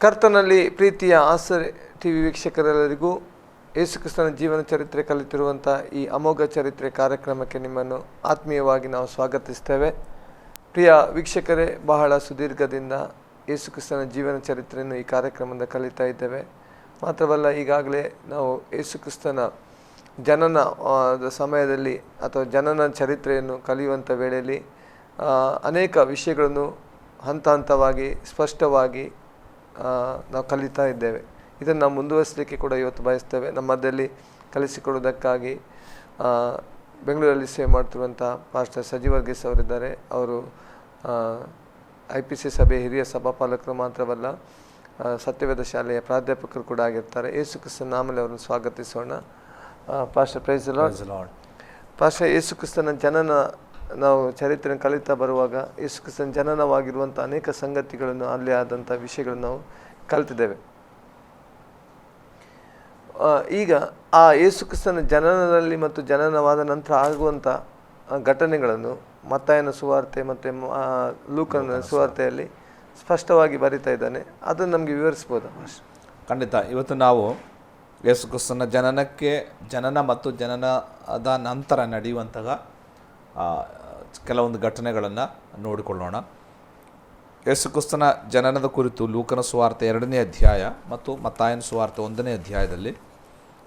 ಕರ್ತನಲ್ಲಿ ಪ್ರೀತಿಯ ಆಸರೆ ಟಿವಿ ವೀಕ್ಷಕರೆಲ್ಲರಿಗೂ ಯೇಸುಕ್ರಿಸ್ತನ ಜೀವನ ಚರಿತ್ರೆ ಕಲಿತಿರುವಂಥ ಈ ಅಮೋಘ ಚರಿತ್ರೆ ಕಾರ್ಯಕ್ರಮಕ್ಕೆ ನಿಮ್ಮನ್ನು ಆತ್ಮೀಯವಾಗಿ ನಾವು ಸ್ವಾಗತಿಸ್ತೇವೆ. ಪ್ರಿಯ ವೀಕ್ಷಕರೇ, ಬಹಳ ಸುದೀರ್ಘದಿಂದ ಯೇಸುಕ್ರಿಸ್ತನ ಜೀವನ ಚರಿತ್ರೆಯನ್ನು ಈ ಕಾರ್ಯಕ್ರಮದಿಂದ ಕಲಿತಾ ಇದ್ದೇವೆ. ಮಾತ್ರವಲ್ಲ, ಈಗಾಗಲೇ ನಾವು ಯೇಸುಕ್ರಿಸ್ತನ ಜನನ ಸಮಯದಲ್ಲಿ ಅಥವಾ ಜನನ ಚರಿತ್ರೆಯನ್ನು ಕಲಿಯುವಂಥ ವೇಳೆಯಲ್ಲಿ ಅನೇಕ ವಿಷಯಗಳನ್ನು ಹಂತ ಹಂತವಾಗಿ ಸ್ಪಷ್ಟವಾಗಿ ನಾವು ಕಲಿತಾ ಇದ್ದೇವೆ. ಇದನ್ನು ನಾವು ಮುಂದುವರಿಸಲಿಕ್ಕೆ ಕೂಡ ಇವತ್ತು ಬಯಸ್ತೇವೆ. ನಮ್ಮ ಮಧ್ಯದಲ್ಲಿ ಕಲಿಸಿಕೊಡೋದಕ್ಕಾಗಿ ಬೆಂಗಳೂರಲ್ಲಿ ಸೇವೆ ಮಾಡ್ತಿರುವಂಥ ಪಾಸ್ಟರ್ ಸಜೀವರ್ಗೀಸ್ ಅವರಿದ್ದಾರೆ. ಅವರು IPC ಸಭೆ ಹಿರಿಯ ಸಭಾಪಾಲಕರು ಮಾತ್ರವಲ್ಲ, ಸತ್ಯವೇದ ಶಾಲೆಯ ಪ್ರಾಧ್ಯಾಪಕರು ಕೂಡ ಆಗಿರ್ತಾರೆ. ಯೇಸುಕ್ರಿಸ್ತನ ನಾಮದಲ್ಲಿ ಅವರನ್ನು ಸ್ವಾಗತಿಸೋಣ. Pastor, praise the Lord. Pastor, ಯೇಸುಕ್ರಿಸ್ತನ ಜನನ ನಾವು ಚರಿತ್ರೆಯನ್ನು ಕಲಿತಾ ಬರುವಾಗ ಯೇಸುಕ್ರಿಸ್ತನ ಜನನವಾಗಿರುವಂಥ ಅನೇಕ ಸಂಗತಿಗಳನ್ನು, ಅಲ್ಲಿ ಆದಂಥ ವಿಷಯಗಳನ್ನು ನಾವು ಕಲಿತಿದ್ದೇವೆ. ಈಗ ಆ ಯೇಸುಕ್ರಿಸ್ತನ ಜನನದಲ್ಲಿ ಮತ್ತು ಜನನವಾದ ನಂತರ ಆಗುವಂಥ ಘಟನೆಗಳನ್ನು ಮತ್ತಾಯನ ಸುವಾರ್ತೆ ಮತ್ತು ಲೂಕನ ಸುವಾರ್ತೆಯಲ್ಲಿ ಸ್ಪಷ್ಟವಾಗಿ ಬರಿತಾ ಇದ್ದಾನೆ. ಅದನ್ನು ನಮಗೆ ವಿವರಿಸ್ಬೋದಾ? ಖಂಡಿತ. ಇವತ್ತು ನಾವು ಯೇಸುಕ್ರಿಸ್ತನ ಜನನ ಮತ್ತು ಜನನದ ನಂತರ ನಡೆಯುವಂತಹ ಕೆಲವೊಂದು ಘಟನೆಗಳನ್ನು ನೋಡಿಕೊಳ್ಳೋಣ. ಯೇಸುಕ್ರಿಸ್ತನ ಜನನದ ಕುರಿತು ಲೂಕನ ಸುವಾರ್ತೆ 2ನೇ ಅಧ್ಯಾಯ ಮತ್ತು ಮತ್ತಾಯನ ಸುವಾರ್ತೆ 1ನೇ ಅಧ್ಯಾಯದಲ್ಲಿ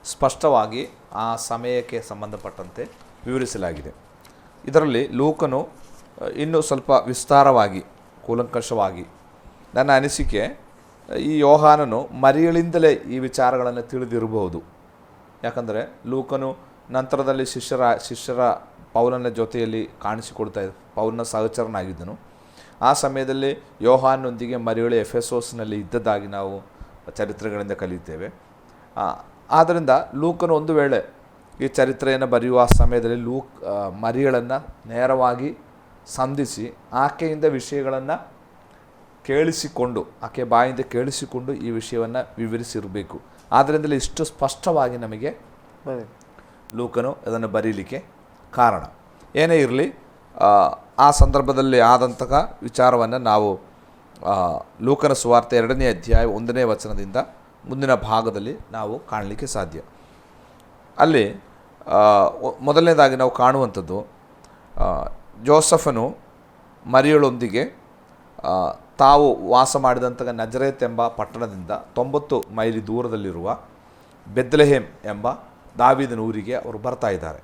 ಸ್ಪಷ್ಟವಾಗಿ ಆ ಸಮಯಕ್ಕೆ ಸಂಬಂಧಪಟ್ಟಂತೆ ವಿವರಿಸಲಾಗಿದೆ. ಇದರಲ್ಲಿ ಲೂಕನು ಇನ್ನೂ ಸ್ವಲ್ಪ ವಿಸ್ತಾರವಾಗಿ, ಕೂಲಂಕಷವಾಗಿ, ನನ್ನ ಅನಿಸಿಕೆ ಈ ಯೋಹಾನನು ಮರಿಯಳಿಂದಲೇ ಈ ವಿಚಾರಗಳನ್ನು ತಿಳಿದಿರಬಹುದು. ಯಾಕಂದರೆ ಲೂಕನು ನಂತರದಲ್ಲಿ ಶಿಷ್ಯರ ಪೌಲನ ಜೊತೆಯಲ್ಲಿ ಕಾಣಿಸಿಕೊಡ್ತಾ ಇದ್ದ, ಪೌಲನ ಸಹಚರನಾಗಿದ್ದನು. ಆ ಸಮಯದಲ್ಲಿ ಯೋಹಾನೊಂದಿಗೆ ಮರಿಯಳು ಎಫೆಸೋಸ್ನಲ್ಲಿ ಇದ್ದದ್ದಾಗಿ ನಾವು ಚರಿತ್ರೆಗಳಿಂದ ಕಲಿಯುತ್ತೇವೆ. ಆದ್ದರಿಂದ ಲೂಕನು ಒಂದು ವೇಳೆ ಈ ಚರಿತ್ರೆಯನ್ನು ಬರೆಯುವ ಸಮಯದಲ್ಲಿ ಮರಿಯಳನ್ನು ನೇರವಾಗಿ ಸಂಧಿಸಿ ಆಕೆಯಿಂದ ವಿಷಯಗಳನ್ನು ಕೇಳಿಸಿಕೊಂಡು, ಆಕೆ ಬಾಯಿಂದ ಕೇಳಿಸಿಕೊಂಡು ಈ ವಿಷಯವನ್ನು ವಿವರಿಸಿರಬೇಕು. ಆದ್ದರಿಂದಲೇ ಇಷ್ಟು ಸ್ಪಷ್ಟವಾಗಿ ನಮಗೆ ಲೂಕನು ಅದನ್ನು ಬರೀಲಿಕ್ಕೆ ಕಾರಣ. ಏನೇ ಇರಲಿ, ಆ ಸಂದರ್ಭದಲ್ಲಿ ಆದಂತಹ ವಿಚಾರವನ್ನು ನಾವು ಲೂಕನ ಸುವಾರ್ತೆ 2ನೇ ಅಧ್ಯಾಯ 1ನೇ ವಚನದಿಂದ ಮುಂದಿನ ಭಾಗದಲ್ಲಿ ನಾವು ಕಾಣಲಿಕ್ಕೆ ಸಾಧ್ಯ. ಅಲ್ಲಿ ಮೊದಲನೇದಾಗಿ ನಾವು ಕಾಣುವಂಥದ್ದು, ಜೋಸಫನು ಮರಿಯಳೊಂದಿಗೆ ತಾವು ವಾಸ ಮಾಡಿದಂತಹ ನಜರೇತ್ ಎಂಬ ಪಟ್ಟಣದಿಂದ 90 ಮೈಲಿ ದೂರದಲ್ಲಿರುವ ಬೆತ್ಲೆಹೇಮ್ ಎಂಬ ದಾವೀದನ ಊರಿಗೆ ಅವರು ಬರ್ತಾ ಇದ್ದಾರೆ.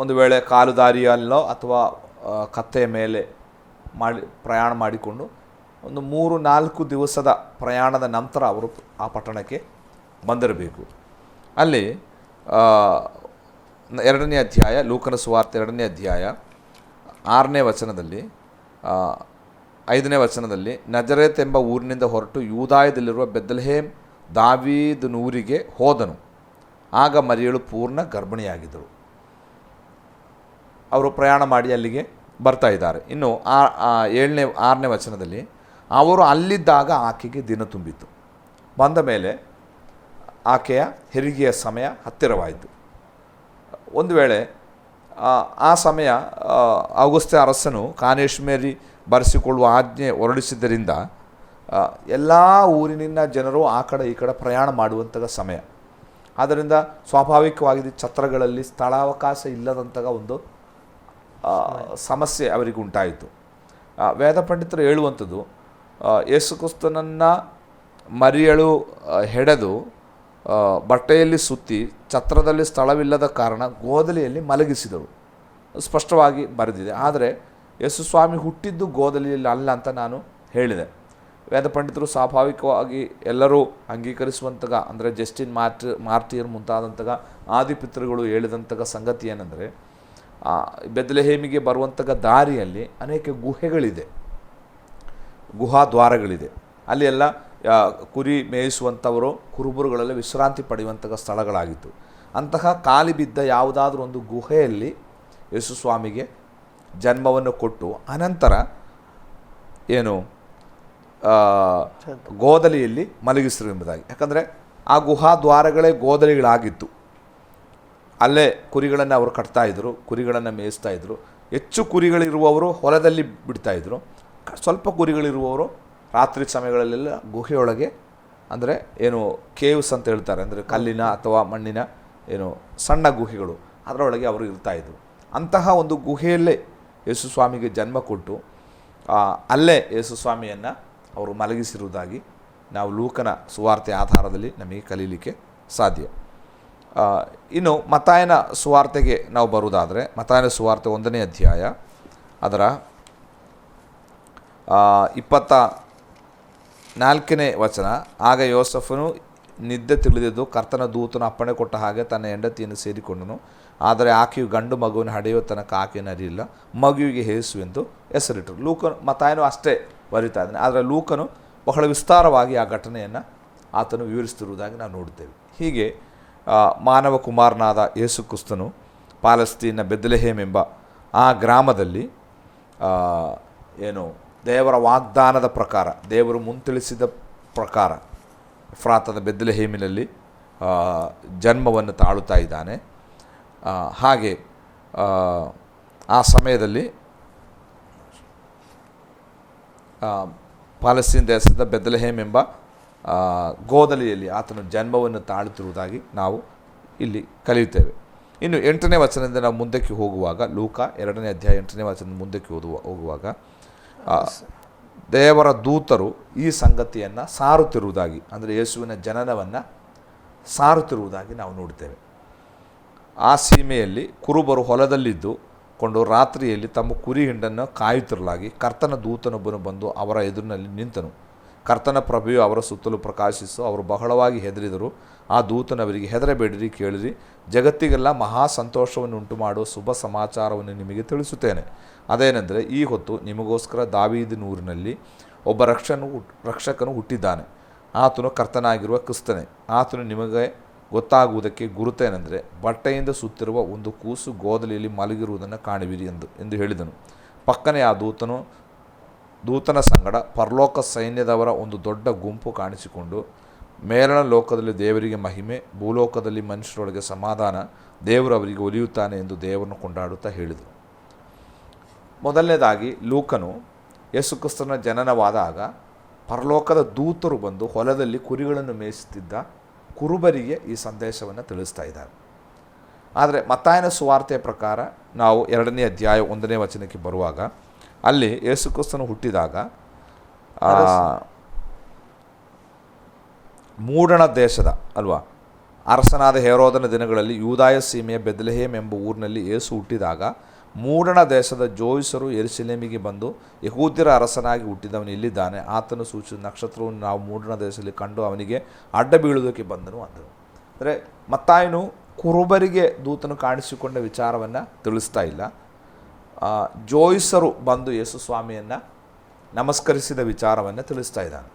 ಒಂದು ವೇಳೆ ಕಾಲುದಾರಿಯಲ್ಲೋ ಅಥವಾ ಕತ್ತೆಯ ಮೇಲೆ ಪ್ರಯಾಣ ಮಾಡಿಕೊಂಡು ಒಂದು 3-4 ದಿವಸದ ಪ್ರಯಾಣದ ನಂತರ ಅವರು ಆ ಪಟ್ಟಣಕ್ಕೆ ಬಂದಿರಬೇಕು. ಅಲ್ಲಿ 2ನೇ ಅಧ್ಯಾಯ, ಲೂಕನ ಸುವಾರ್ತೆ 2ನೇ ಅಧ್ಯಾಯ 6ನೇ ವಚನದಲ್ಲಿ 5ನೇ ವಚನದಲ್ಲಿ, ನಜರೇತ್ ಎಂಬ ಊರಿನಿಂದ ಹೊರಟು ಯೂದಾಯದಲ್ಲಿರುವ ಬೆತ್ಲೆಹೇಮ್ ದಾವೀದನೂರಿಗೆ ಹೋದನು. ಆಗ ಮರಿಯಳು ಪೂರ್ಣ ಗರ್ಭಿಣಿಯಾಗಿದ್ದಳು. ಅವರು ಪ್ರಯಾಣ ಮಾಡಿ ಅಲ್ಲಿಗೆ ಬರ್ತಾ ಇದ್ದಾರೆ. ಇನ್ನು 6ನೇ ವಚನದಲ್ಲಿ, ಅವರು ಅಲ್ಲಿದ್ದಾಗ ಆಕೆಗೆ ದಿನ ತುಂಬಿತು. ಬಂದ ಮೇಲೆ ಆಕೆಯ ಹೆರಿಗೆಯ ಸಮಯ ಹತ್ತಿರವಾಯಿತು. ಒಂದು ವೇಳೆ ಆ ಸಮಯ ಔಗುಸ್ತ ಅರಸನು ಕಾನೇಶ್ಮೇರಿ ಬರೆಸಿಕೊಳ್ಳುವ ಆಜ್ಞೆ ಹೊರಡಿಸಿದ್ದರಿಂದ ಎಲ್ಲ ಊರಿನಿಂದ ಜನರು ಆ ಕಡೆ ಈ ಕಡೆ ಪ್ರಯಾಣ ಮಾಡುವಂತಹ ಸಮಯ. ಆದ್ದರಿಂದ ಸ್ವಾಭಾವಿಕವಾಗಿ ಛತ್ರಗಳಲ್ಲಿ ಸ್ಥಳಾವಕಾಶ ಇಲ್ಲದಂತಹ ಒಂದು ಸಮಸ್ಯೆ ಅವರಿಗೆ ಉಂಟಾಯಿತು. ವೇದ ಪಂಡಿತರು ಹೇಳುವಂಥದ್ದು, ಯೇಸುಕ್ರಿಸ್ತನನ್ನು ಮರಿಯಳು ಹೆಡೆದು ಬಟ್ಟೆಯಲ್ಲಿ ಸುತ್ತಿ ಛತ್ರದಲ್ಲಿ ಸ್ಥಳವಿಲ್ಲದ ಕಾರಣ ಗೋದಲಿಯಲ್ಲಿ ಮಲಗಿಸಿದಳು. ಸ್ಪಷ್ಟವಾಗಿ ಬರೆದಿದೆ. ಆದರೆ ಯೇಸು ಸ್ವಾಮಿ ಹುಟ್ಟಿದ್ದು ಗೋದಲಿಯಲ್ಲಿ ಅಲ್ಲ ಅಂತ ನಾನು ಹೇಳಿದೆ. ವೇದ ಪಂಡಿತರು ಸ್ವಾಭಾವಿಕವಾಗಿ ಎಲ್ಲರೂ ಅಂಗೀಕರಿಸುವಂತಹ, ಅಂದರೆ ಜಸ್ಟಿನ್ ಮಾರ್ಟಿಯರ್ ಮುಂತಾದಂತಹ ಆದಿಪಿತೃಗಳು ಹೇಳಿದಂತಹ ಸಂಗತಿ ಏನೆಂದರೆ, ಬೆತ್ಲೆಹೇಮಿಗೆ ಬರುವಂತಹ ದಾರಿಯಲ್ಲಿ ಅನೇಕ ಗುಹೆಗಳಿದೆ, ಗುಹಾದ್ವಾರಗಳಿದೆ. ಅಲ್ಲಿ ಎಲ್ಲ ಕುರಿ ಮೇಯಿಸುವಂಥವರು, ಕುರುಬರುಗಳೆಲ್ಲ ವಿಶ್ರಾಂತಿ ಪಡೆಯುವಂತಹ ಸ್ಥಳಗಳಾಗಿತ್ತು. ಅಂತಹ ಖಾಲಿ ಬಿದ್ದ ಯಾವುದಾದ್ರೂ ಒಂದು ಗುಹೆಯಲ್ಲಿ ಯೇಸು ಸ್ವಾಮಿಗೆ ಜನ್ಮವನ್ನು ಕೊಟ್ಟು ಅನಂತರ ಗೋದಲಿಯಲ್ಲಿ ಮಲಗಿಸಿರು ಎಂಬುದಾಗಿ. ಯಾಕಂದರೆ ಆ ಗುಹಾದ್ವಾರಗಳೇ ಗೋದಲಿಗಳಾಗಿತ್ತು. ಅಲ್ಲೇ ಕುರಿಗಳನ್ನು ಅವರು ಕಟ್ತಾಯಿದ್ರು, ಕುರಿಗಳನ್ನು ಮೇಯಿಸ್ತಾಯಿದ್ರು. ಹೆಚ್ಚು ಕುರಿಗಳಿರುವವರು ಹೊಲದಲ್ಲಿ ಬಿಡ್ತಾಯಿದ್ರು, ಸ್ವಲ್ಪ ಕುರಿಗಳಿರುವವರು ರಾತ್ರಿ ಸಮಯಗಳಲ್ಲೆಲ್ಲ ಗುಹೆಯೊಳಗೆ, ಅಂದರೆ ಏನು ಕೇವ್ಸ್ ಅಂತ ಹೇಳ್ತಾರೆ, ಅಂದರೆ ಕಲ್ಲಿನ ಅಥವಾ ಮಣ್ಣಿನ ಏನು ಸಣ್ಣ ಗುಹೆಗಳು, ಅದರೊಳಗೆ ಅವರು ಇರ್ತಾಯಿದ್ರು. ಅಂತಹ ಒಂದು ಗುಹೆಯಲ್ಲೇ ಯೇಸುಸ್ವಾಮಿಗೆ ಜನ್ಮ ಕೊಟ್ಟು ಅಲ್ಲೇ ಯೇಸುಸ್ವಾಮಿಯನ್ನು ಅವರು ಮಲಗಿಸಿರುವುದಾಗಿ ನಾವು ಲೂಕನ ಸುವಾರ್ತೆ ಆಧಾರದಲ್ಲಿ ನಮಗೆ ಕಲೀಲಿಕ್ಕೆ ಸಾಧ್ಯ. ಇನ್ನು ಮತ್ತಾಯನ ಸುವಾರ್ತೆಗೆ ನಾವು ಬರುವುದಾದರೆ, ಮತ್ತಾಯನ ಸುವಾರ್ತೆ 1ನೇ ಅಧ್ಯಾಯ ಅದರ 24ನೇ ವಚನ. ಆಗ ಯೋಸಫನು ನಿದ್ದೆ ತಿಳಿದಿದ್ದು ಕರ್ತನ ದೂತನು ಅಪ್ಪಣೆ ಕೊಟ್ಟ ಹಾಗೆ ತನ್ನ ಹೆಂಡತಿಯನ್ನು ಸೇರಿಕೊಂಡನು. ಆದರೆ ಆಕೆಯು ಗಂಡು ಮಗುವಿನ ಹಡೆಯುವ ತನಕ ಆಕೆಯನ್ನು ಅರಿಯಿಲ್ಲ. ಮಗುವಿಗೆ ಯೇಸು ಎಂದು ಹೆಸರಿಟ್ಟರು. ಲೂಕನು, ಮತ್ತಾಯನು ಅಷ್ಟೇ ಬರೀತಾ ಇದ್ದಾನೆ, ಆದರೆ ಲೂಕನು ಬಹಳ ವಿಸ್ತಾರವಾಗಿ ಆ ಘಟನೆಯನ್ನು ಆತನು ವಿವರಿಸ್ತಿರುವುದಾಗಿ ನಾವು ನೋಡುತ್ತೇವೆ. ಹೀಗೆ ಮಾನವ ಕುಮಾರನಾದ ಯೇಸು ಕ್ರಿಸ್ತನು ಪಾಲಸ್ತೀನ ಬೆತ್ಲೆಹೇಮ್ ಎಂಬ ಆ ಗ್ರಾಮದಲ್ಲಿ ಏನು ದೇವರ ವಾಗ್ದಾನದ ಪ್ರಕಾರ, ದೇವರು ಮುಂತಿಳಿಸಿದ ಪ್ರಕಾರ ಎಫ್ರಾತದ ಬೆತ್ಲೆಹೇಮಿನಲ್ಲಿ ಜನ್ಮವನ್ನು ತಾಳುತ್ತಾ ಇದ್ದಾನೆ. ಹಾಗೆ ಆ ಸಮಯದಲ್ಲಿ ಪಾಲಸ್ತೀನ್ ದೇಶದ ಬೆತ್ಲೆಹೇಮ್ ಎಂಬ ಗೋದಲಿಯಲ್ಲಿ ಆತನು ಜನ್ಮವನ್ನು ತಾಳುತ್ತಿರುವುದಾಗಿ ನಾವು ಇಲ್ಲಿ ಕಲಿಯುತ್ತೇವೆ. ಇನ್ನು 8ನೇ ವಚನದಿಂದ ನಾವು ಮುಂದಕ್ಕೆ ಹೋಗುವಾಗ, ಲೂಕ 2ನೇ ಅಧ್ಯಾಯ 8ನೇ ವಚನದಿಂದ ಮುಂದಕ್ಕೆ ಹೋಗುವಾಗ ದೇವರ ದೂತರು ಈ ಸಂಗತಿಯನ್ನು ಸಾರುತ್ತಿರುವುದಾಗಿ, ಅಂದರೆ ಯೇಸುವಿನ ಜನನವನ್ನು ಸಾರುತ್ತಿರುವುದಾಗಿ ನಾವು ನೋಡ್ತೇವೆ. ಆ ಸೀಮೆಯಲ್ಲಿ ಕುರುಬರು ಹೊಲದಲ್ಲಿದ್ದು ಕೊಂಡು ರಾತ್ರಿಯಲ್ಲಿ ತಮ್ಮ ಕುರಿ ಹಿಂಡನ್ನು ಕಾಯುತ್ತಿರಲಾಗಿ ಕರ್ತನ ದೂತನೊಬ್ಬನು ಬಂದು ಅವರ ಎದುರಿನಲ್ಲಿ ನಿಂತನು. ಕರ್ತನ ಪ್ರಭೆಯು ಅವರ ಸುತ್ತಲೂ ಪ್ರಕಾಶಿಸು ಅವರು ಬಹಳವಾಗಿ ಹೆದರಿದರು. ಆ ದೂತನವರಿಗೆ, ಹೆದರಬೇಡಿರಿ, ಕೇಳಿರಿ, ಜಗತ್ತಿಗೆಲ್ಲ ಮಹಾ ಸಂತೋಷವನ್ನು ಉಂಟು ಮಾಡುವ ಶುಭ ಸಮಾಚಾರವನ್ನು ನಿಮಗೆ ತಿಳಿಸುತ್ತೇನೆ. ಅದೇನೆಂದರೆ, ಈ ಹೊತ್ತು ನಿಮಗೋಸ್ಕರ ದಾವೀದನ ಊರಿನಲ್ಲಿ ಒಬ್ಬ ರಕ್ಷಕನು ಹುಟ್ಟಿದ್ದಾನೆ. ಆತನು ಕರ್ತನಾಗಿರುವ ಕ್ರಿಸ್ತನೇ. ಆತನು ನಿಮಗೆ ಗೊತ್ತಾಗುವುದಕ್ಕೆ ಗುರುತೇನೆಂದರೆ, ಬಟ್ಟೆಯಿಂದ ಸುತ್ತಿರುವ ಒಂದು ಕೂಸು ಗೋದಲಿಯಲ್ಲಿ ಮಲಗಿರುವುದನ್ನು ಕಾಣುವಿರಿ ಎಂದು ಹೇಳಿದನು. ಪಕ್ಕನೆ ಆ ದೂತನ ಸಂಗಡ ಪರಲೋಕ ಸೈನ್ಯದವರ ಒಂದು ದೊಡ್ಡ ಗುಂಪು ಕಾಣಿಸಿಕೊಂಡು, ಮೇಲಣ ಲೋಕದಲ್ಲಿ ದೇವರಿಗೆ ಮಹಿಮೆ, ಭೂಲೋಕದಲ್ಲಿ ಮನುಷ್ಯರೊಳಗೆ ಸಮಾಧಾನ, ದೇವರು ಅವರಿಗೆ ಒಲಿಯುತ್ತಾನೆ ಎಂದು ದೇವರನ್ನು ಕೊಂಡಾಡುತ್ತಾ ಹೇಳಿದರು. ಮೊದಲನೇದಾಗಿ ಲೂಕನು ಯೇಸುಕ್ರಿಸ್ತನ ಜನನವಾದಾಗ ಪರಲೋಕದ ದೂತರು ಬಂದು ಹೊಲದಲ್ಲಿ ಕುರಿಗಳನ್ನು ಮೇಯಿಸುತ್ತಿದ್ದ ಕುರುಬರಿಗೆ ಈ ಸಂದೇಶವನ್ನು ತಿಳಿಸ್ತಾ ಇದ್ದಾರೆ. ಆದರೆ ಮತ್ತಾಯನ ಸುವಾರ್ತೆಯ ಪ್ರಕಾರ ನಾವು 2ನೇ ಅಧ್ಯಾಯ 1ನೇ ವಚನಕ್ಕೆ ಬರುವಾಗ, ಅಲ್ಲಿ ಯೇಸುಕ್ರಿಸ್ತನು ಹುಟ್ಟಿದಾಗ ಮೂಡಣ ದೇಶದ ಅರಸನಾದ ಹೆರೋದನ ದಿನಗಳಲ್ಲಿ ಯೂದಾಯ ಸೀಮೆಯ ಬೆತ್ಲೆಹೇಮ್ ಎಂಬ ಊರಿನಲ್ಲಿ ಯೇಸು ಹುಟ್ಟಿದಾಗ ಮೂಡಣ ದೇಶದ ಜೋಯಿಸರು ಯೆರೂಸಲೇಮಿಗೆ ಬಂದು, ಯಹೂದ್ಯರ ಅರಸನಾಗಿ ಹುಟ್ಟಿದವನು ಇಲ್ಲಿದ್ದಾನೆ, ಆತನು ಸೂಚಿಸಿದ ನಕ್ಷತ್ರವನ್ನು ನಾವು ಮೂಡಣ ದೇಶದಲ್ಲಿ ಕಂಡು ಅವನಿಗೆ ಅಡ್ಡ ಬೀಳುವುದಕ್ಕೆ ಬಂದನು ಅಂದರು. ಅಂದರೆ ಮತ್ತಾಯನು ಕುರುಬರಿಗೆ ದೂತನು ಕಾಣಿಸಿಕೊಂಡ ವಿಚಾರವನ್ನು ತಿಳಿಸ್ತಾ ಇಲ್ಲ. ಜೋಯಿಸರು ಬಂದು ಯೇಸು ಸ್ವಾಮಿಯನ್ನು ನಮಸ್ಕರಿಸಿದ ವಿಚಾರವನ್ನು ತಿಳಿಸ್ತಾ ಇದ್ದಾನೆ.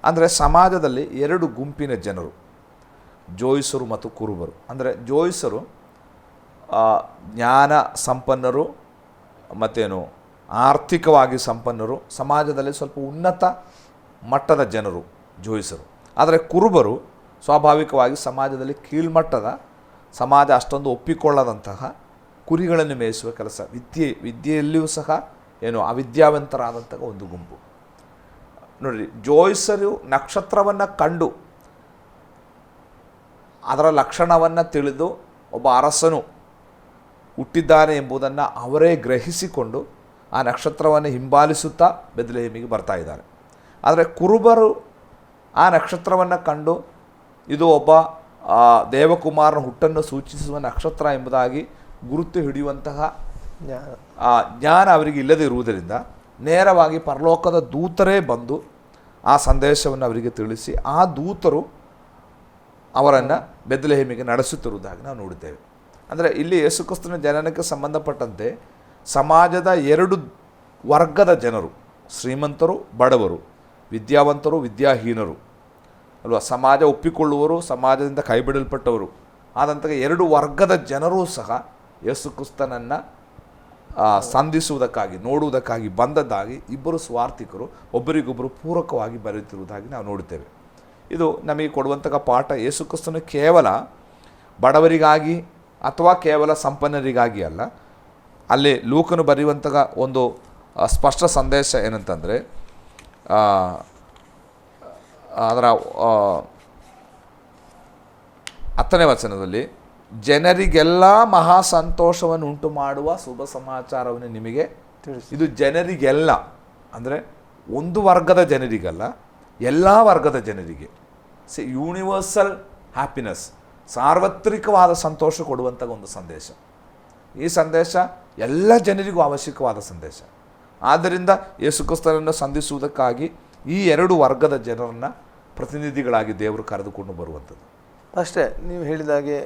ಅಂದರೆ ಸಮಾಜದಲ್ಲಿ 2 ಗುಂಪಿನ ಜನರು, ಜೋಯಿಸರು ಮತ್ತು ಕುರುಬರು. ಅಂದರೆ ಜೋಯಿಸರು ಜ್ಞಾನ ಸಂಪನ್ನರು, ಮತ್ತೇನು ಆರ್ಥಿಕವಾಗಿ ಸಂಪನ್ನರು, ಸಮಾಜದಲ್ಲಿ ಸ್ವಲ್ಪ ಉನ್ನತ ಮಟ್ಟದ ಜನರು ಜೋಯಿಸರು. ಆದರೆ ಕುರುಬರು ಸ್ವಾಭಾವಿಕವಾಗಿ ಸಮಾಜದಲ್ಲಿ ಕೀಳ್ಮಟ್ಟದ, ಸಮಾಜ ಅಷ್ಟೊಂದು ಒಪ್ಪಿಕೊಳ್ಳದಂತಹ ಕುರಿಗಳನ್ನು ಮೇಯಿಸುವ ಕೆಲಸ, ವಿದ್ಯೆಯಲ್ಲಿಯೂ ಸಹ ಅವಿದ್ಯಾವಂತರಾದಂತಹ ಒಂದು ಗುಂಪು. ನೋಡಿರಿ, ಜೋಯಿಸರು ನಕ್ಷತ್ರವನ್ನು ಕಂಡು ಅದರ ಲಕ್ಷಣವನ್ನು ತಿಳಿದು ಒಬ್ಬ ಅರಸನು ಹುಟ್ಟಿದ್ದಾನೆ ಎಂಬುದನ್ನು ಅವರೇ ಗ್ರಹಿಸಿಕೊಂಡು ಆ ನಕ್ಷತ್ರವನ್ನು ಹಿಂಬಾಲಿಸುತ್ತಾ ಬೆತ್ಲೆಹೇಮಿಗೆ ಬರ್ತಾ ಇದ್ದಾರೆ. ಆದರೆ ಕುರುಬರು ಆ ನಕ್ಷತ್ರವನ್ನು ಕಂಡು ಇದು ಒಬ್ಬ ದೇವಕುಮಾರನ ಹುಟ್ಟನ್ನು ಸೂಚಿಸುವ ನಕ್ಷತ್ರ ಎಂಬುದಾಗಿ ಗುರುತು ಹಿಡಿಯುವಂತಹ ಜ್ಞಾನ ಅವರಿಗೆ ಇಲ್ಲದೆ ಇರುವುದರಿಂದ ನೇರವಾಗಿ ಪರಲೋಕದ ದೂತರೇ ಬಂದು ಆ ಸಂದೇಶವನ್ನು ಅವರಿಗೆ ತಿಳಿಸಿ ಆ ದೂತರು ಅವರನ್ನು ಬೆತ್ಲೆಹೇಮಿಗೆ ನಡೆಸುತ್ತಿರುವುದಾಗಿ ನಾವು ನೋಡುತ್ತೇವೆ. ಅಂದರೆ ಇಲ್ಲಿ ಯೇಸುಕ್ರಿಸ್ತನ ಜನನಕ್ಕೆ ಸಂಬಂಧಪಟ್ಟಂತೆ ಸಮಾಜದ 2 ವರ್ಗದ ಜನರು, ಶ್ರೀಮಂತರು, ಬಡವರು, ವಿದ್ಯಾವಂತರು, ವಿದ್ಯಾಹೀನರು ಸಮಾಜ ಒಪ್ಪಿಕೊಳ್ಳುವರು, ಸಮಾಜದಿಂದ ಕೈಬಿಡಲ್ಪಟ್ಟವರು ಆದಂತಹ 2 ವರ್ಗದ ಜನರೂ ಸಹ ಯೇಸುಕ್ರಿಸ್ತನನ್ನು ಸಂಧಿಸುವುದಕ್ಕಾಗಿ, ನೋಡುವುದಕ್ಕಾಗಿ ಬಂದದ್ದಾಗಿ ಇಬ್ಬರು ಸ್ವಾರ್ಥಿಕರು ಒಬ್ಬರಿಗೊಬ್ಬರು ಪೂರಕವಾಗಿ ಬರೆಯುತ್ತಿರುವುದಾಗಿ ನಾವು ನೋಡುತ್ತೇವೆ. ಇದು ನಮಗೆ ಕೊಡುವಂತಹ ಪಾಠ. ಯೇಸುಕ್ರಿಸ್ತನು ಕೇವಲ ಬಡವರಿಗಾಗಿ ಅಥವಾ ಕೇವಲ ಸಂಪನ್ನರಿಗಾಗಿ ಅಲ್ಲ. ಅಲ್ಲಿ ಲೂಕನು ಬರೆಯುವಂತಹ ಒಂದು ಸ್ಪಷ್ಟ ಸಂದೇಶ ಏನಂತಂದರೆ, ಅದರ 10ನೇ ವಚನದಲ್ಲಿ, ಜನರಿಗೆಲ್ಲ ಮಹಾ ಸಂತೋಷವನ್ನು ಉಂಟು ಮಾಡುವ ಶುಭ ಸಮಾಚಾರವನ್ನು ನಿಮಗೆ ತಿಳಿಸಿ. ಇದು ಜನರಿಗೆಲ್ಲ ಅಂದರೆ ಒಂದು ವರ್ಗದ ಜನರಿಗಲ್ಲ, ಎಲ್ಲ ವರ್ಗದ ಜನರಿಗೆ. ಯೂನಿವರ್ಸಲ್ ಹ್ಯಾಪಿನೆಸ್, ಸಾರ್ವತ್ರಿಕವಾದ ಸಂತೋಷ ಕೊಡುವಂಥ ಒಂದು ಸಂದೇಶ. ಈ ಸಂದೇಶ ಎಲ್ಲ ಜನರಿಗೂ ಅವಶ್ಯಕವಾದ ಸಂದೇಶ. ಆದ್ದರಿಂದ ಯೇಸುಕ್ರಿಸ್ತನನ್ನು ಸಂಧಿಸುವುದಕ್ಕಾಗಿ ಈ 2 ವರ್ಗದ ಜನರನ್ನು ಪ್ರತಿನಿಧಿಗಳಾಗಿ ದೇವರು ಕರೆದುಕೊಂಡು ಬರುವಂಥದ್ದು. ಅಷ್ಟೇ, ನೀವು ಹೇಳಿದಾಗೆ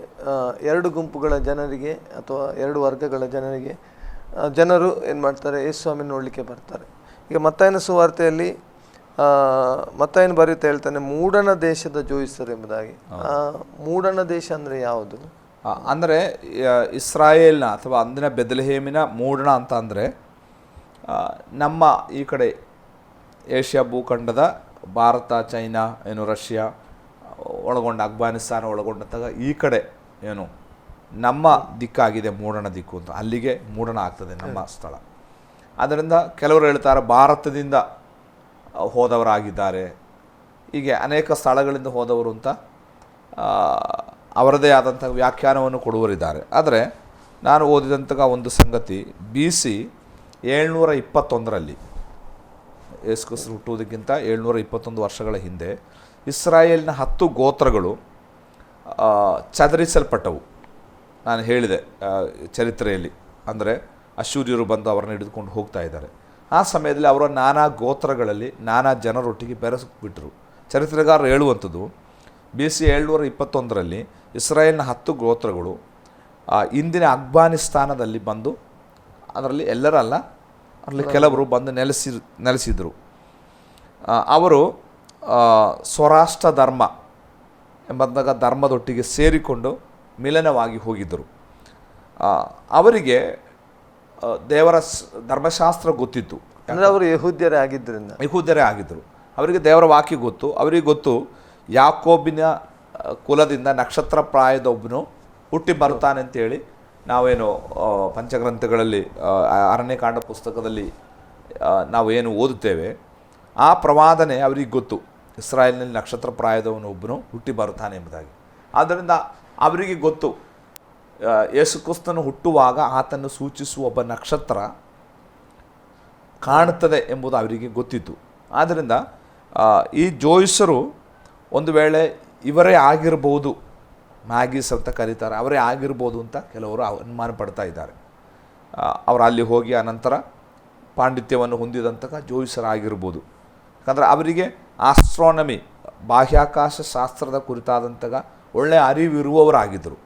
2 ಗುಂಪುಗಳ ಜನರಿಗೆ ಅಥವಾ 2 ವರ್ಗಗಳ ಜನರಿಗೆ ಜನರು ಏನು ಮಾಡ್ತಾರೆ, ಯೇಸು ಸ್ವಾಮಿ ನೋಡಲಿಕ್ಕೆ ಬರ್ತಾರೆ. ಈಗ ಮತ್ತಾಯನ ಸುವಾರ್ತೆಯಲ್ಲಿ ಮತ್ತಾಯನ ಬರೆಯುತ್ತಾ ಹೇಳ್ತಾನೆ, ಮೂಡಣ ದೇಶದ ಜೋಯಿಸರು ಎಂಬುದಾಗಿ. ಮೂಡಣ ದೇಶ ಅಂದರೆ ಯಾವುದು? ಅಂದರೆ ಇಸ್ರಾಯೇಲ್ನ ಅಥವಾ ಅಂದಿನ ಬೆದಲೆಹೇಮಿನ ಮೂಡಣ ಅಂತ ಅಂದರೆ ನಮ್ಮ ಈ ಕಡೆ ಏಷ್ಯಾ ಭೂಖಂಡದ ಭಾರತ, ಚೈನಾ, ರಷ್ಯಾ ಒಳಗೊಂಡ ಅಫ್ಘಾನಿಸ್ತಾನ ಒಳಗೊಂಡಂತಹ ಈ ಕಡೆ ನಮ್ಮ ದಿಕ್ಕಾಗಿದೆ ಮೂಡಣ ದಿಕ್ಕು ಅಂತ, ಅಲ್ಲಿಗೆ ಮೂಡಣ ಆಗ್ತದೆ ನಮ್ಮ ಸ್ಥಳ. ಆದ್ದರಿಂದ ಕೆಲವರು ಹೇಳ್ತಾರೆ ಭಾರತದಿಂದ ಹೋದವರಾಗಿದ್ದಾರೆ, ಹೀಗೆ ಅನೇಕ ಸ್ಥಳಗಳಿಂದ ಹೋದವರು ಅಂತ ಅವರದೇ ಆದಂಥ ವ್ಯಾಖ್ಯಾನವನ್ನು ಕೊಡುವರಿದ್ದಾರೆ. ಆದರೆ ನಾನು ಓದಿದಂತಹ ಒಂದು ಸಂಗತಿ, BC 721ರಲ್ಲಿ ಯೇಸು ಕ್ರಿಸ್ತರು ಹುಟ್ಟುವುದಕ್ಕಿಂತ 721 ವರ್ಷಗಳ ಹಿಂದೆ ಇಸ್ರಾಯೇಲ್ನ 10 ಗೋತ್ರಗಳು ಚದರಿಸಲ್ಪಟ್ಟವು. ನಾನು ಹೇಳಿದೆ ಚರಿತ್ರೆಯಲ್ಲಿ, ಅಂದರೆ ಅಶ್ಶೂರ್ಯರು ಬಂದು ಅವರನ್ನು ಹಿಡಿದುಕೊಂಡು ಹೋಗ್ತಾ ಇದ್ದಾರೆ. ಆ ಸಮಯದಲ್ಲಿ ಅವರ ನಾನಾ ಗೋತ್ರಗಳಲ್ಲಿ ನಾನಾ ಜನರೊಟ್ಟಿಗೆ ಬೆರೆಸಿಬಿಟ್ರು. ಚರಿತ್ರೆಗಾರರು ಹೇಳುವಂಥದ್ದು, BC 721ರಲ್ಲಿ ಇಸ್ರಾಯೇಲ್ನ 10 ಗೋತ್ರಗಳು ಇಂದಿನ ಅಫ್ಘಾನಿಸ್ತಾನದಲ್ಲಿ ಬಂದು, ಅದರಲ್ಲಿ ಎಲ್ಲರಲ್ಲ, ಅದರಲ್ಲಿ ಕೆಲವರು ಬಂದು ನೆಲೆಸಿದರು. ಅವರು ಸ್ವರಾಷ್ಟ್ರ ಧರ್ಮ ಎಂಬಂದಾಗ ಧರ್ಮದೊಟ್ಟಿಗೆ ಸೇರಿಕೊಂಡು ಮಿಲನವಾಗಿ ಹೋಗಿದ್ದರು. ಅವರಿಗೆ ದೇವರ ಧರ್ಮಶಾಸ್ತ್ರ ಗೊತ್ತಿತ್ತು. ಅಂದರೆ ಅವರು ಯಹೂದ್ಯರೇ ಆಗಿದ್ದರು. ಅವರಿಗೆ ದೇವರ ವಾಕ್ಯ ಗೊತ್ತು. ಅವರಿಗೆ ಗೊತ್ತು ಯಾಕೋಬಿನ ಕುಲದಿಂದ ನಕ್ಷತ್ರ ಪ್ರಾಯದ ಒಬ್ಬನು ಹುಟ್ಟಿ ಬರ್ತಾನೆ ಅಂತೇಳಿ ನಾವೇನು ಪಂಚಗ್ರಂಥಗಳಲ್ಲಿ ಅರಣ್ಯಕಾಂಡ ಪುಸ್ತಕದಲ್ಲಿ ನಾವೇನು ಓದುತ್ತೇವೆ, ಆ ಪ್ರವಾದನೆ ಅವರಿಗೆ ಗೊತ್ತು, ಇಸ್ರಾಯೇಲ್ನಲ್ಲಿ ನಕ್ಷತ್ರ ಪ್ರಾಯದವನು ಒಬ್ಬನು ಹುಟ್ಟಿ ಬರುತ್ತಾನೆ ಎಂಬುದಾಗಿ. ಆದ್ದರಿಂದ ಅವರಿಗೆ ಗೊತ್ತು, ಯೇಸು ಕ್ರಿಸ್ತನು ಹುಟ್ಟುವಾಗ ಆತನ್ನು ಸೂಚಿಸುವ ಒಬ್ಬ ನಕ್ಷತ್ರ ಕಾಣುತ್ತದೆ ಎಂಬುದು ಅವರಿಗೆ ಗೊತ್ತಿತ್ತು. ಆದ್ದರಿಂದ ಈ ಜೋಯಿಸರು ಒಂದು ವೇಳೆ ಇವರೇ ಆಗಿರ್ಬೋದು, ಮ್ಯಾಗೀಸ್ ಅಂತ ಕರೀತಾರೆ, ಅವರೇ ಆಗಿರ್ಬೋದು ಅಂತ ಕೆಲವರು ಅನುಮಾನ ಪಡ್ತಾ ಇದ್ದಾರೆ. ಅವರು ಅಲ್ಲಿ ಹೋಗಿ ಅನಂತರ ಪಾಂಡಿತ್ಯವನ್ನು ಹೊಂದಿದಂತಹ ಜೋಯಿಸರಾಗಿರ್ಬೋದು. ಯಾಕಂದರೆ ಅವರಿಗೆ ಆಸ್ಟ್ರಾನಮಿ, ಬಾಹ್ಯಾಕಾಶ ಶಾಸ್ತ್ರದ ಕುರಿತಾದಂತಹ ಒಳ್ಳೆಯ ಅರಿವಿರುವವರಾಗಿದ್ದರು.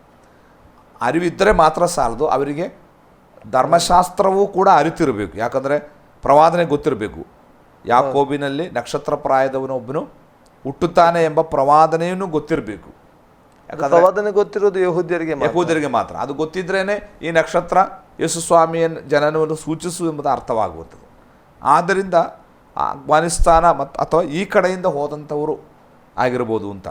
ಅರಿವಿದ್ದರೆ ಮಾತ್ರ ಸಾಲದು, ಅವರಿಗೆ ಧರ್ಮಶಾಸ್ತ್ರವೂ ಕೂಡ ಅರಿತಿರಬೇಕು. ಯಾಕಂದರೆ ಪ್ರವಾದನೆ ಗೊತ್ತಿರಬೇಕು. ಯಾಕೋಬಿನಲ್ಲಿ ನಕ್ಷತ್ರ ಪ್ರಾಯದವನೊಬ್ಬನು ಹುಟ್ಟುತ್ತಾನೆ ಎಂಬ ಪ್ರವಾದನೆಯನ್ನು ಗೊತ್ತಿರಬೇಕು. ಯಾಕಂದರೆ ಪ್ರವಾದನೆ ಗೊತ್ತಿರೋದು ಯಹೂದ್ಯರಿಗೆ ಮಾತ್ರ. ಅದು ಗೊತ್ತಿದ್ರೇ ಈ ನಕ್ಷತ್ರ ಯೇಸು ಸ್ವಾಮಿಯ ಜನನವನ್ನು ಸೂಚಿಸು ಎಂಬುದು ಅರ್ಥವಾಗುವಂಥದ್ದು. ಆದ್ದರಿಂದ ಅಫ್ಘಾನಿಸ್ತಾನ ಅಥವಾ ಈ ಕಡೆಯಿಂದ ಹೋದಂಥವರು ಆಗಿರ್ಬೋದು ಅಂತ.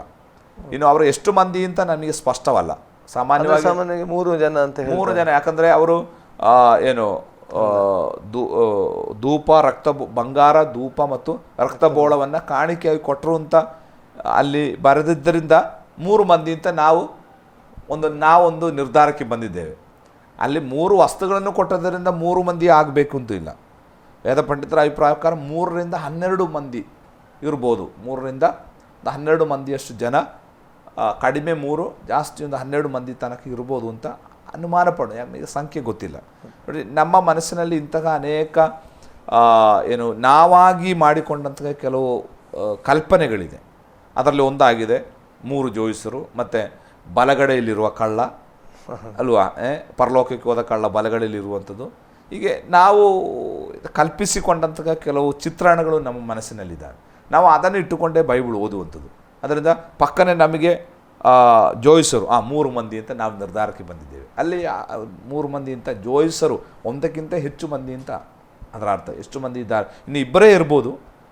ಇನ್ನು ಅವರು ಎಷ್ಟು ಮಂದಿ ಅಂತ ನನಗೆ ಸ್ಪಷ್ಟವಲ್ಲ. ಸಾಮಾನ್ಯವಾಗಿ 3 ಜನ ಅಂತ 3 ಜನ. ಯಾಕಂದರೆ ಅವರು ಧೂಪ, ಬಂಗಾರ, ಧೂಪ ಮತ್ತು ರಕ್ತಬೋಳವನ್ನು ಕಾಣಿಕೆಯಾಗಿ ಕೊಟ್ಟರು ಅಂತ ಅಲ್ಲಿ ಬರೆದಿದ್ದರಿಂದ 3 ಮಂದಿ ಅಂತ ನಾವೊಂದು ನಿರ್ಧಾರಕ್ಕೆ ಬಂದಿದ್ದೇವೆ. ಅಲ್ಲಿ 3 ವಸ್ತುಗಳನ್ನು ಕೊಟ್ಟದ್ದರಿಂದ 3 ಮಂದಿ ಆಗಬೇಕು ಅಂತೂ ಇಲ್ಲ. ವೇದ ಪಂಡಿತರ ಅಭಿಪ್ರಾಯ ಪ್ರಕಾರ 3 ರಿಂದ 12 ಮಂದಿ ಇರ್ಬೋದು. 3 ರಿಂದ 12 ಮಂದಿಯಷ್ಟು ಜನ, ಕಡಿಮೆ 3, ಜಾಸ್ತಿ ಒಂದು 12 ಮಂದಿ ತನಕ ಇರ್ಬೋದು ಅಂತ ಅನುಮಾನ ಪಡೋ. ಈಗ ಸಂಖ್ಯೆ ಗೊತ್ತಿಲ್ಲ. ನೋಡಿ, ನಮ್ಮ ಮನಸ್ಸಿನಲ್ಲಿ ಇಂತಹ ಅನೇಕ ನಾವಾಗಿ ಮಾಡಿಕೊಂಡಂತಹ ಕೆಲವು ಕಲ್ಪನೆಗಳಿದೆ. ಅದರಲ್ಲಿ ಒಂದಾಗಿದೆ 3 ಜೋಯಿಸರು ಮತ್ತು ಬಲಗಡೆಯಲ್ಲಿರುವ ಕಳ್ಳ ಅಲ್ವಾ, ಪರಲೋಕಕ್ಕೆ ಹೋದ ಕಳ್ಳ ಬಲಗಡೆಯಲ್ಲಿರುವಂಥದ್ದು. ಹೀಗೆ ನಾವು ಕಲ್ಪಿಸಿಕೊಂಡಂತಹ ಕೆಲವು ಚಿತ್ರಣಗಳು ನಮ್ಮ ಮನಸ್ಸಿನಲ್ಲಿದ್ದಾವೆ. ನಾವು ಅದನ್ನು ಇಟ್ಟುಕೊಂಡೇ ಬೈಬಲ್ ಓದುವಂಥದ್ದು. ಅದರಿಂದ ಪಕ್ಕನೆ ನಮಗೆ ಜೋಯಿಸರು 3 ಮಂದಿ ಅಂತ ನಾವು ನಿರ್ಧಾರಕ್ಕೆ ಬಂದಿದ್ದೇವೆ. ಅಲ್ಲಿ 3 ಮಂದಿ ಅಂತ ಜೋಯಿಸರು ಒಂದಕ್ಕಿಂತ ಹೆಚ್ಚು ಮಂದಿ ಅಂತ ಅದರ ಅರ್ಥ. ಎಷ್ಟು ಮಂದಿ ಇದ್ದಾರೆ, ಇನ್ನು ಇಬ್ಬರೇ ಇರ್ಬೋದು.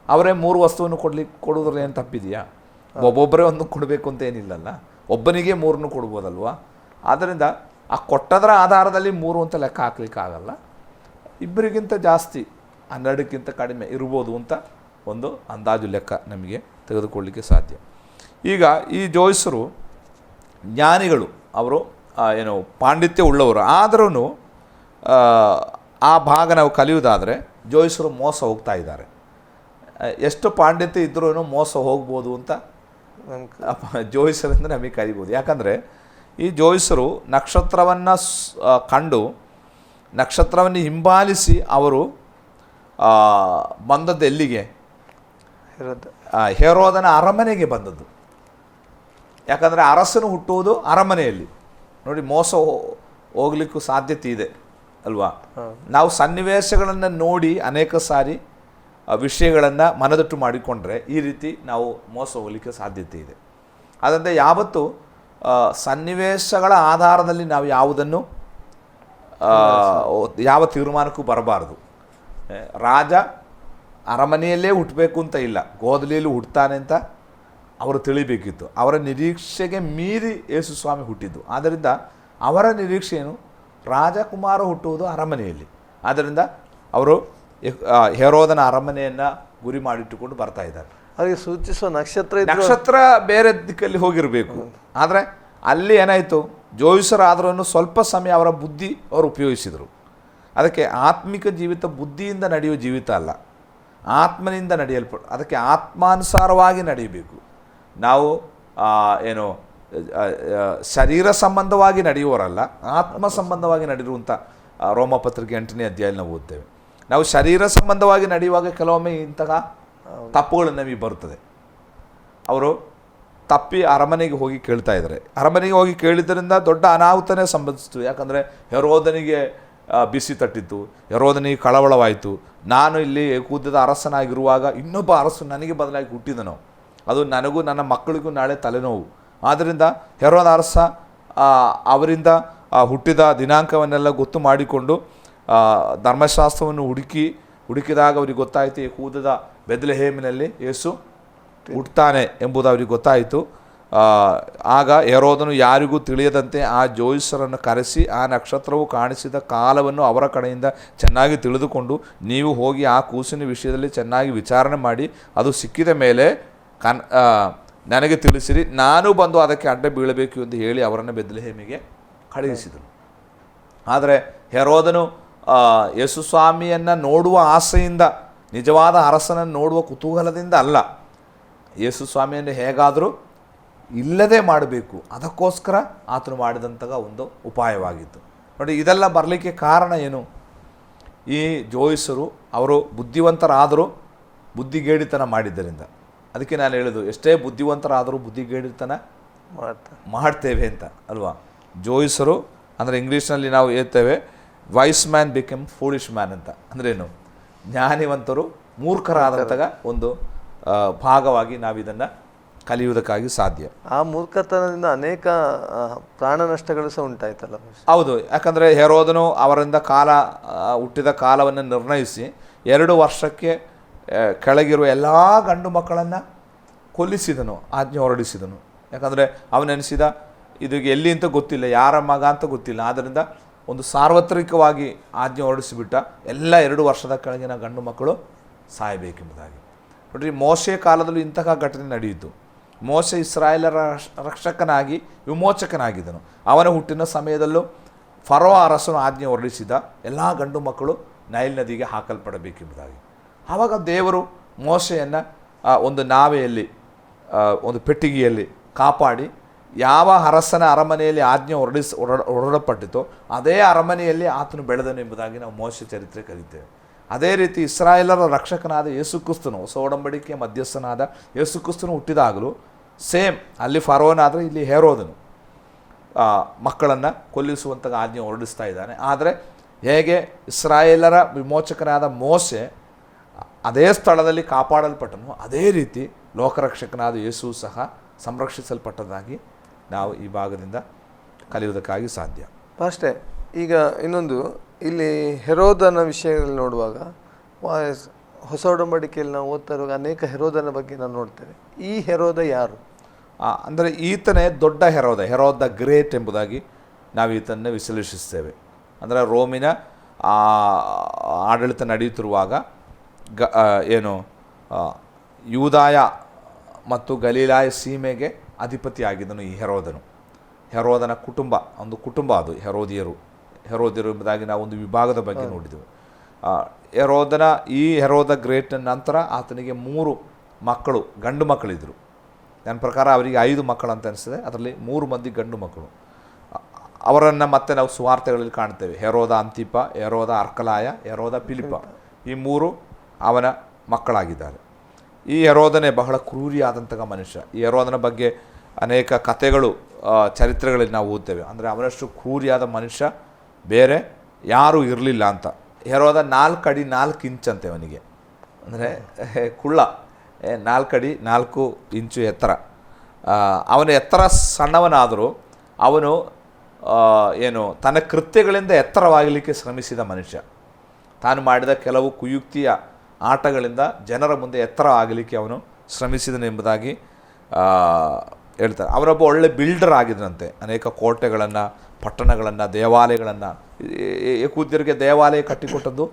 ಅವರೇ 3 ವಸ್ತುವನ್ನು ಕೊಡೋದ್ರಲ್ಲಿ ಏನು ತಪ್ಪಿದೆಯಾ? ಒಬ್ಬೊಬ್ಬರೇ ಒಂದು ಕೊಡಬೇಕು ಅಂತ ಏನಿಲ್ಲಲ್ಲ, ಒಬ್ಬನಿಗೆ 3 ಕೊಡ್ಬೋದಲ್ವ. ಆದ್ದರಿಂದ ಆ ಕೊಟ್ಟದರ ಆಧಾರದಲ್ಲಿ 3 ಅಂತ ಲೆಕ್ಕ ಹಾಕ್ಲಿಕ್ಕೆ ಆಗಲ್ಲ. ಇಬ್ಬರಿಗಿಂತ ಜಾಸ್ತಿ, 12ಕ್ಕಿಂತ ಕಡಿಮೆ ಇರ್ಬೋದು ಅಂತ ಒಂದು ಅಂದಾಜು ಲೆಕ್ಕ ನಮಗೆ ತೆಗೆದುಕೊಳ್ಳಲಿಕ್ಕೆ ಸಾಧ್ಯ. ಈಗ ಈ ಜೋಯಿಸರು ಜ್ಞಾನಿಗಳು, ಅವರು ಏನು ಪಾಂಡಿತ್ಯ ಉಳ್ಳವರು, ಆದರೂ ಆ ಭಾಗ ನಾವು ಕಲಿಯುವುದಾದರೆ ಜೋಯಿಸರು ಮೋಸ ಹೋಗ್ತಾ ಇದ್ದಾರೆ. ಎಷ್ಟು ಪಾಂಡಿತ್ಯ ಇದ್ರೂ ಮೋಸ ಹೋಗ್ಬೋದು ಅಂತ ಜೋಯಿಸರಿಂದ ನಮಗೆ ಕಲಿಬೋದು. ಯಾಕಂದರೆ ಈ ಜೋಯಿಸರು ನಕ್ಷತ್ರವನ್ನು ಕಂಡು ನಕ್ಷತ್ರವನ್ನು ಹಿಂಬಾಲಿಸಿ ಅವರು ಬಂದದ್ದು ಎಲ್ಲಿಗೆ? ಹೆರೋದನ ಅರಮನೆಗೆ ಬಂದದ್ದು. ಯಾಕಂದರೆ ಅರಸನು ಹುಟ್ಟುವುದು ಅರಮನೆಯಲ್ಲಿ. ನೋಡಿ, ಮೋಸ ಹೋಗ್ಲಿಕ್ಕೂ ಸಾಧ್ಯತೆ ಇದೆ ಅಲ್ವಾ? ನಾವು ಸನ್ನಿವೇಶಗಳನ್ನು ನೋಡಿ ಅನೇಕ ಸಾರಿ ವಿಷಯಗಳನ್ನು ಮನದಟ್ಟು ಮಾಡಿಕೊಂಡ್ರೆ ಈ ರೀತಿ ನಾವು ಮೋಸ ಹೋಗಲಿಕ್ಕೆ ಸಾಧ್ಯತೆ ಇದೆ. ಅದರಿಂದ ಯಾವತ್ತೂ ಸನ್ನಿವೇಶಗಳ ಆಧಾರದಲ್ಲಿ ನಾವು ಯಾವುದನ್ನು ಯಾವ ತೀರ್ಮಾನಕ್ಕೂ ಬರಬಾರ್ದು. ರಾಜ ಅರಮನೆಯಲ್ಲೇ ಹುಟ್ಟಬೇಕು ಅಂತ ಇಲ್ಲ, ಗೋದಲಿಯಲ್ಲಿ ಹುಟ್ಟುತ್ತಾನೆ ಅಂತ ಅವರು ತಿಳಿಬೇಕಿತ್ತು. ಅವರ ನಿರೀಕ್ಷೆಗೆ ಮೀರಿ ಯೇಸು ಸ್ವಾಮಿ ಹುಟ್ಟಿದ್ದು. ಆದ್ದರಿಂದ ಅವರ ನಿರೀಕ್ಷೆ ಏನು? ರಾಜಕುಮಾರ ಹುಟ್ಟುವುದು ಅರಮನೆಯಲ್ಲಿ. ಆದ್ದರಿಂದ ಅವರು ಹೆರೋದನ ಅರಮನೆಯನ್ನು ಗುರಿ ಮಾಡಿಟ್ಟುಕೊಂಡು ಬರ್ತಾ ಇದ್ದಾರೆ. ಹಾಗೆ ಸೂಚಿಸುವ ನಕ್ಷತ್ರ ಬೇರೆ ದಿಕ್ಕಲ್ಲಿ ಹೋಗಿರಬೇಕು. ಆದರೆ ಅಲ್ಲಿ ಏನಾಯಿತು, ಜೋಯಿಸರಾದ್ರೂ ಸ್ವಲ್ಪ ಸಮಯ ಅವರ ಬುದ್ಧಿ ಅವರು ಉಪಯೋಗಿಸಿದರು. ಅದಕ್ಕೆ ಆತ್ಮಿಕ ಜೀವಿತ ಬುದ್ಧಿಯಿಂದ ನಡೆಯುವ ಜೀವಿತ ಅಲ್ಲ, ಆತ್ಮನಿಂದ ಅದಕ್ಕೆ ಆತ್ಮಾನುಸಾರವಾಗಿ ನಡೆಯಬೇಕು. ನಾವು ಏನು ಶರೀರ ಸಂಬಂಧವಾಗಿ ನಡೆಯುವವರಲ್ಲ, ಆತ್ಮ ಸಂಬಂಧವಾಗಿ ನಡೆಯುವಂಥ ರೋಮಪತ್ರಿಕೆ 8ನೇ ಅಧ್ಯಾಯ ನಾವು ಓದ್ತೇವೆ. ನಾವು ಶರೀರ ಸಂಬಂಧವಾಗಿ ನಡೆಯುವಾಗ ಕೆಲವೊಮ್ಮೆ ಇಂತಹ ತಪ್ಪುಗಳು ನಮಗೆ ಬರುತ್ತದೆ. ಅವರು ತಪ್ಪಿ ಅರಮನೆಗೆ ಹೋಗಿ ಕೇಳ್ತಾ ಇದ್ದಾರೆ. ಅರಮನೆಗೆ ಹೋಗಿ ಕೇಳಿದ್ದರಿಂದ ದೊಡ್ಡ ಅನಾಹುತನೇ ಸಂಭವಿಸಿತು. ಯಾಕಂದರೆ ಹೆರೋದನಿಗೆ ಬಿಸಿ ತಟ್ಟಿತ್ತು, ಹೆರೋದನಿಗೆ ಕಳವಳವಾಯಿತು. ನಾನು ಇಲ್ಲಿ ಕೂದದ ಅರಸನಾಗಿರುವಾಗ ಇನ್ನೊಬ್ಬ ಅರಸು ನನಗೆ ಬದಲಾಗಿ ಹುಟ್ಟಿದನು, ಅದು ನನಗೂ ನನ್ನ ಮಕ್ಕಳಿಗೂ ನಾಳೆ ತಲೆನೋವು. ಆದ್ದರಿಂದ ಹೆರೋದ ಅರಸ ಅವರಿಂದ ಹುಟ್ಟಿದ ದಿನಾಂಕವನ್ನೆಲ್ಲ ಗೊತ್ತು ಮಾಡಿಕೊಂಡು ಧರ್ಮಶಾಸ್ತ್ರವನ್ನು ಹುಡುಕಿದಾಗ ಅವ್ರಿಗೆ ಗೊತ್ತಾಯಿತು, ಈ ಕೂದದ ಬೆತ್ಲೆಹೇಮಿನಲ್ಲಿ ಯೇಸು ಹುಟ್ಟುತ್ತಾನೆ ಎಂಬುದು ಅವರಿಗೆ ಗೊತ್ತಾಯಿತು. ಆಗ ಹೆರೋದನು ಯಾರಿಗೂ ತಿಳಿಯದಂತೆ ಆ ಜೋಯಿಸರನ್ನು ಕರೆಸಿ ಆ ನಕ್ಷತ್ರವು ಕಾಣಿಸಿದ ಕಾಲವನ್ನು ಅವರ ಕಡೆಯಿಂದ ಚೆನ್ನಾಗಿ ತಿಳಿದುಕೊಂಡು, ನೀವು ಹೋಗಿ ಆ ಕೂಸಿನ ವಿಷಯದಲ್ಲಿ ಚೆನ್ನಾಗಿ ವಿಚಾರಣೆ ಮಾಡಿ ಅದು ಸಿಕ್ಕಿದ ಮೇಲೆ ನನಗೆ ತಿಳಿಸಿರಿ, ನಾನು ಬಂದು ಅದಕ್ಕೆ ಅಡ್ಡ ಬೀಳಬೇಕು ಎಂದು ಹೇಳಿ ಅವರನ್ನು ಬೆತ್ಲೆಹೇಮಿಗೆ ಕಳುಹಿಸಿದನು. ಆದರೆ ಹೆರೋದನು ಯೇಸು ಸ್ವಾಮಿಯನ್ನು ನೋಡುವ ಆಸೆಯಿಂದ, ನಿಜವಾದ ಅರಸನನ್ನು ನೋಡುವ ಕುತೂಹಲದಿಂದ ಅಲ್ಲ, ಯೇಸು ಸ್ವಾಮಿಯನ್ನು ಹೇಗಾದರೂ ಇಲ್ಲದೆ ಮಾಡಬೇಕು, ಅದಕ್ಕೋಸ್ಕರ ಆತನು ಮಾಡಿದಂತಹ ಒಂದು ಉಪಾಯವಾಗಿತ್ತು. ನೋಡಿ, ಇದೆಲ್ಲ ಬರಲಿಕ್ಕೆ ಕಾರಣ ಏನು? ಈ ಜೋಯಿಸರು ಅವರು ಬುದ್ಧಿವಂತರಾದರೂ ಬುದ್ಧಿಗೇಡಿತನ ಮಾಡಿದ್ದರಿಂದ. ಅದಕ್ಕೆ ನಾನು ಹೇಳೋದು, ಎಷ್ಟೇ ಬುದ್ಧಿವಂತರಾದರೂ ಬುದ್ಧಿಗೇಡಿತನ ಮಾಡ್ತೇವೆ ಅಂತ ಅಲ್ವಾ? ಜೋಯಿಸರು ಅಂದರೆ ಇಂಗ್ಲೀಷ್ನಲ್ಲಿ ನಾವು ಹೇಳ್ತೇವೆ wise man become foolish man ಅಂತ. ಅಂದ್ರೇನು? ಜ್ಞಾನಿವಂತರು ಮೂರ್ಖರಾದಂತಹ ಒಂದು ಭಾಗವಾಗಿ ನಾವು ಇದನ್ನು ಕಲಿಯುವುದಕ್ಕಾಗಿ ಸಾಧ್ಯ. ಆ ಮೂರ್ಖತನದಿಂದ ಅನೇಕ ಪ್ರಾಣ ನಷ್ಟಗಳು ಸಹ ಉಂಟಾಯ್ತಲ್ಲ. ಹೌದು, ಯಾಕಂದರೆ ಹೆರೋದನು ಅವರಿಂದ ಹುಟ್ಟಿದ ಕಾಲವನ್ನು ನಿರ್ಣಯಿಸಿ 2 ವರ್ಷಕ್ಕೆ ಕೆಳಗಿರುವ ಎಲ್ಲ ಗಂಡು ಮಕ್ಕಳನ್ನು ಕೊಲ್ಲಿಸಿದನು, ಆಜ್ಞೆ ಹೊರಡಿಸಿದನು. ಯಾಕಂದರೆ ಅವನೆನಿಸಿದ ಇದು ಎಲ್ಲಿ ಅಂತ ಗೊತ್ತಿಲ್ಲ, ಯಾರ ಮಗ ಅಂತ ಗೊತ್ತಿಲ್ಲ, ಆದ್ದರಿಂದ ಒಂದು ಸಾರ್ವತ್ರಿಕವಾಗಿ ಆಜ್ಞೆ ಹೊರಡಿಸಿಬಿಟ್ಟ, ಎಲ್ಲ 2 ವರ್ಷದ ಕೆಳಗಿನ ಗಂಡು ಮಕ್ಕಳು ಸಾಯಬೇಕೆಂಬುದಾಗಿ. ನೋಡ್ರಿ, ಮೋಶೆಯ ಕಾಲದಲ್ಲೂ ಇಂತಹ ಘಟನೆ ನಡೆಯಿತು. ಮೋಶೆ ಇಸ್ರಾಯೇಲರ ರಕ್ಷಕನಾಗಿ ವಿಮೋಚಕನಾಗಿದ್ದನು. ಅವನ ಹುಟ್ಟಿನ ಸಮಯದಲ್ಲೂ ಫರೋ ಅರಸನು ಆಜ್ಞೆ ಹೊರಡಿಸಿದ, ಎಲ್ಲ ಗಂಡು ಮಕ್ಕಳು ನೈಲ್ ನದಿಗೆ ಹಾಕಲ್ಪಡಬೇಕೆಂಬುದಾಗಿ. ಆವಾಗ ದೇವರು ಮೋಶೆಯನ್ನು ಒಂದು ನಾವೆಯಲ್ಲಿ, ಒಂದು ಪೆಟ್ಟಿಗೆಯಲ್ಲಿ ಕಾಪಾಡಿ, ಯಾವ ಅರಸನ ಅರಮನೆಯಲ್ಲಿ ಆಜ್ಞೆ ಹೊರಡಲ್ಪಟ್ಟಿತೋ ಅದೇ ಅರಮನೆಯಲ್ಲಿ ಆತನು ಬೆಳೆದನು ಎಂಬುದಾಗಿ ನಾವು ಮೋಶೆ ಚರಿತ್ರೆ ಕಲಿತೇವೆ. ಅದೇ ರೀತಿ ಇಸ್ರಾಯೇಲರ ರಕ್ಷಕನಾದ ಯೇಸು ಕ್ರಿಸ್ತನು, ಹೊಸ ಒಡಂಬಡಿಕೆಯ ಮಧ್ಯಸ್ಥನಾದ ಯೇಸು ಕ್ರಿಸ್ತನು ಹುಟ್ಟಿದಾಗಲೂ ಸೇಮ್, ಅಲ್ಲಿ ಫರೋನಾದರೆ ಇಲ್ಲಿ ಹೆರೋದನು ಮಕ್ಕಳನ್ನು ಕೊಲ್ಲಿಸುವಂತಹ ಆಜ್ಞೆ ಹೊರಡಿಸ್ತಾ ಇದ್ದಾನೆ. ಆದರೆ ಹೇಗೆ ಇಸ್ರಾಯೇಲರ ವಿಮೋಚಕನಾದ ಮೋಶೆ ಅದೇ ಸ್ಥಳದಲ್ಲಿ ಕಾಪಾಡಲ್ಪಟ್ಟನು, ಅದೇ ರೀತಿ ಲೋಕರಕ್ಷಕನಾದ ಯೇಸು ಸಹ ಸಂರಕ್ಷಿಸಲ್ಪಟ್ಟದಾಗಿ ನಾವು ಈ ಭಾಗದಿಂದ ಕಲಿಯುವುದಕ್ಕಾಗಿ ಸಾಧ್ಯ. ಅಷ್ಟೇ. ಈಗ ಇನ್ನೊಂದು, ಇಲ್ಲಿ ಹೆರೋದನ ವಿಷಯದಲ್ಲಿ ನೋಡುವಾಗ ಹೊಸ ಒಡಂಬಡಿಕೆಯಲ್ಲಿ ನಾವು ಓದ್ತಾ ಇರುವಾಗ ಅನೇಕ ಹೆರೋದನ ಬಗ್ಗೆ ನಾವು ನೋಡ್ತೇವೆ. ಈ ಹೆರೋದ ಯಾರು? ಅಂದರೆ ಈತನೇ ದೊಡ್ಡ ಹೆರೋದ ದ ಗ್ರೇಟ್ ಎಂಬುದಾಗಿ ನಾವು ಈತನ್ನೇ ವಿಶ್ಲೇಷಿಸ್ತೇವೆ. ಅಂದರೆ ರೋಮಿನ ಆಡಳಿತ ನಡೆಯುತ್ತಿರುವಾಗ ಯೂದಾಯ ಮತ್ತು ಗಲೀಲಾಯ ಸೀಮೆಗೆ ಅಧಿಪತಿಯಾಗಿದ್ದನು ಈ ಹೆರೋದನು. ಹೆರೋದನ ಕುಟುಂಬ, ಒಂದು ಕುಟುಂಬ ಅದು ಹೆರೋದಿಯರು ಎಂಬುದಾಗಿ ನಾವು ಒಂದು ವಿಭಾಗದ ಬಗ್ಗೆ ನೋಡಿದೆವು. ಹೆರೋದ ಗ್ರೇಟ್ನ ನಂತರ ಆತನಿಗೆ 3 ಮಕ್ಕಳು, ಗಂಡು ಮಕ್ಕಳಿದ್ದರು. ನನ್ನ ಪ್ರಕಾರ ಅವರಿಗೆ 5 ಮಕ್ಕಳು ಅಂತ ಅನಿಸ್ತದೆ. ಅದರಲ್ಲಿ 3 ಮಂದಿ ಗಂಡು ಮಕ್ಕಳು. ಅವರನ್ನು ಮತ್ತೆ ನಾವು ಸುವಾರ್ತೆಗಳಲ್ಲಿ ಕಾಣ್ತೇವೆ. ಹೆರೋದ ಅಂತಿಪ, ಹೆರೋದ ಅರ್ಕಲಾಯ, ಹೆರೋದ ಫಿಲಿಪ, ಈ 3 ಅವನ ಮಕ್ಕಳಾಗಿದ್ದಾರೆ. ಈ ಹೆರೋದನೇ ಬಹಳ ಕ್ರೂರಿಯಾದಂತಹ ಮನುಷ್ಯ. ಈ ಹೆರೋದನ ಬಗ್ಗೆ ಅನೇಕ ಕಥೆಗಳು ಚರಿತ್ರೆಗಳಲ್ಲಿ ನಾವು ಓದ್ತೇವೆ. ಅಂದರೆ ಅವನಷ್ಟು ಕ್ರೂರಿಯಾದ ಮನುಷ್ಯ ಬೇರೆ ಯಾರೂ ಇರಲಿಲ್ಲ ಅಂತ. ಹೆರೋದ 4 ಅಡಿ 4 ಇಂಚಂತೆ ಅವನಿಗೆ, ಅಂದರೆ ಕುಳ್ಳ, 4 ಅಡಿ 4 ಇಂಚು ಎತ್ತರ. ಅವನ ಎತ್ತರ ಸಣ್ಣವನಾದರೂ ಅವನು ತನ್ನ ಕೃತ್ಯಗಳಿಂದ ಎತ್ತರವಾಗಲಿಕ್ಕೆ ಶ್ರಮಿಸಿದ ಮನುಷ್ಯ. ತಾನು ಮಾಡಿದ ಕೆಲವು ಕುಯುಕ್ತಿಯ ಆಟಗಳಿಂದ ಜನರ ಮುಂದೆ ಎತ್ತರ ಆಗಲಿಕ್ಕೆ ಅವನು ಶ್ರಮಿಸಿದನೆಂಬುದಾಗಿ ಹೇಳ್ತಾರೆ. ಅವರೊಬ್ಬ ಒಳ್ಳೆ ಬಿಲ್ಡರ್ ಆಗಿದ್ದಂತೆ. ಅನೇಕ ಕೋಟೆಗಳನ್ನು, ಪಟ್ಟಣಗಳನ್ನು, ದೇವಾಲಯಗಳನ್ನು, ಯಹೂದ್ಯರಿಗೆ ದೇವಾಲಯ ಕಟ್ಟಿಕೊಟ್ಟದ್ದು